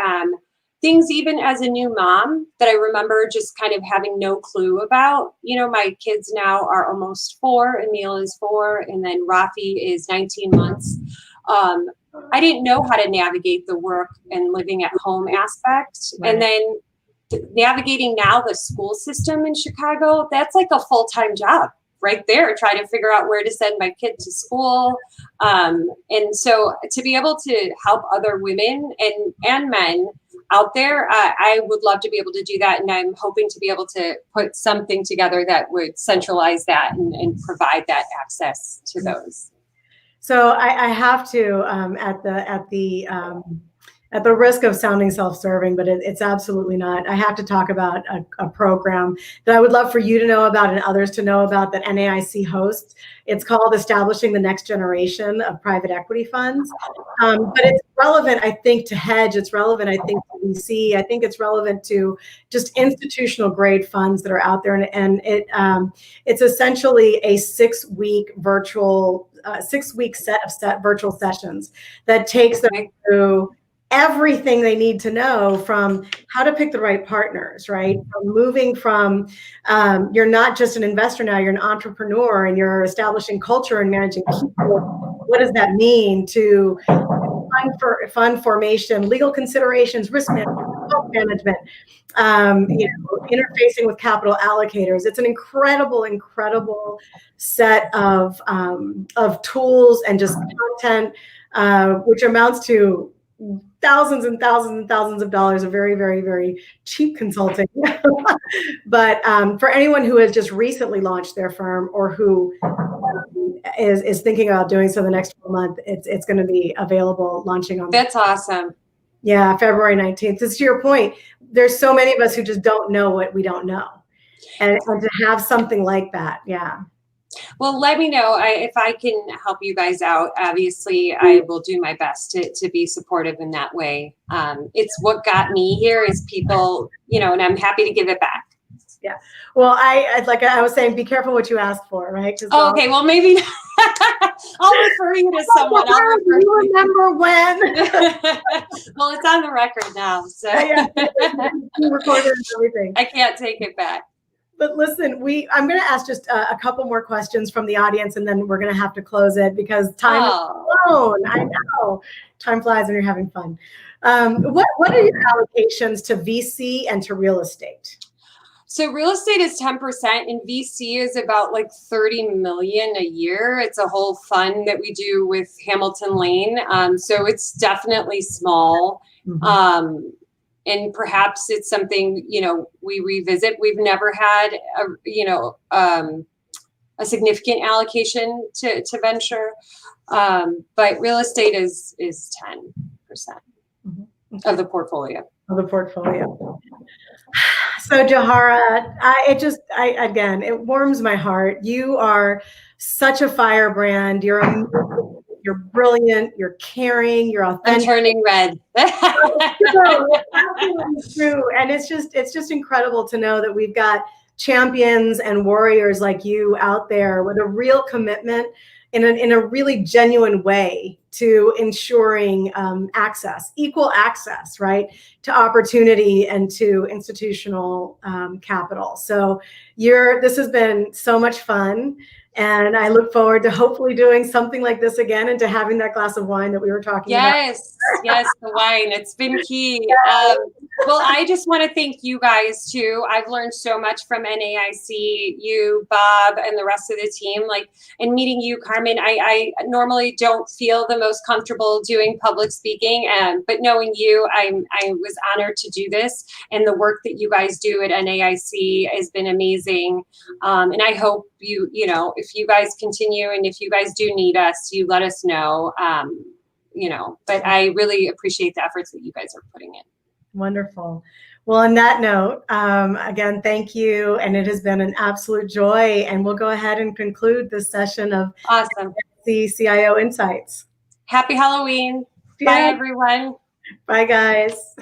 things even as a new mom that I remember just kind of having no clue about. My kids now are almost 4, Emil is 4, and then Rafi is 19 months. I didn't know how to navigate the work and living at home aspect. Right. And then navigating now the school system in Chicago, that's like a full-time job right there, trying to figure out where to send my kid to school. And so to be able to help other women and men out there, I would love to be able to do that. And I'm hoping to be able to put something together that would centralize that and provide that access to those. So I have to, at the risk of sounding self-serving, but it's absolutely not. I have to talk about a program that I would love for you to know about and others to know about that NAIC hosts. It's called Establishing the Next Generation of Private Equity Funds. But it's relevant, I think, to hedge. It's relevant, I think, to VC. I think it's relevant to just institutional grade funds that are out there. And it's essentially a 6-week virtual, 6-week set of virtual sessions that takes them through everything they need to know, from how to pick the right partners, right? From moving from, you're not just an investor now, you're an entrepreneur and you're establishing culture and managing people. What does that mean to fund formation, legal considerations, risk management, wealth management, interfacing with capital allocators. It's an incredible set of tools and just content, which amounts to thousands and thousands and thousands of dollars of very, very, very cheap consulting. But for anyone who has just recently launched their firm or who is thinking about doing so the next month, it's going to be available, launching on. That's awesome. Yeah, February 19th. To your point, there's so many of us who just don't know what we don't know. And to have something like that, yeah. Well, let me know if I can help you guys out. Obviously, I will do my best to be supportive in that way. It's what got me here is people, and I'm happy to give it back. Yeah. Well, like I was saying, be careful what you ask for, right? Okay. Well, maybe I'll refer you to someone. You remember when? Well, it's on the record now, so yeah, you recorded everything. I can't take it back. But listen, I'm going to ask just a couple more questions from the audience, and then we're going to have to close it because time is flown. I know. Time flies when you're having fun. What are your allocations to VC and to real estate? So real estate is 10% and VC is about like 30 million a year. It's a whole fund that we do with Hamilton Lane. So it's definitely small. Mm-hmm. And perhaps it's something, we revisit. We've never had a significant allocation to venture. But real estate is 10% mm-hmm. of the portfolio. So Johara, again, it warms my heart. You are such a firebrand. You're amazing. You're brilliant. You're caring. You're authentic. I'm turning red. Absolutely true. And it's just incredible to know that we've got champions and warriors like you out there with a real commitment in a really genuine way to ensuring equal access, right, to opportunity and to institutional capital. So this has been so much fun. And I look forward to hopefully doing something like this again and to having that glass of wine that we were talking about. Yes, the wine. It's been key. Well, I just want to thank you guys too. I've learned so much from NAIC, you, Bob, and the rest of the team. And meeting you, Carmen, I normally don't feel the most comfortable doing public speaking, but knowing you, I was honored to do this. And the work that you guys do at NAIC has been amazing. And I hope if you guys continue and if you guys do need us, you let us know. But I really appreciate the efforts that you guys are putting in. Wonderful. Well, on that note, again, thank you. And it has been an absolute joy. And we'll go ahead and conclude this session of awesome CIO Insights. Happy Halloween. Yeah. Bye, everyone. Bye, guys.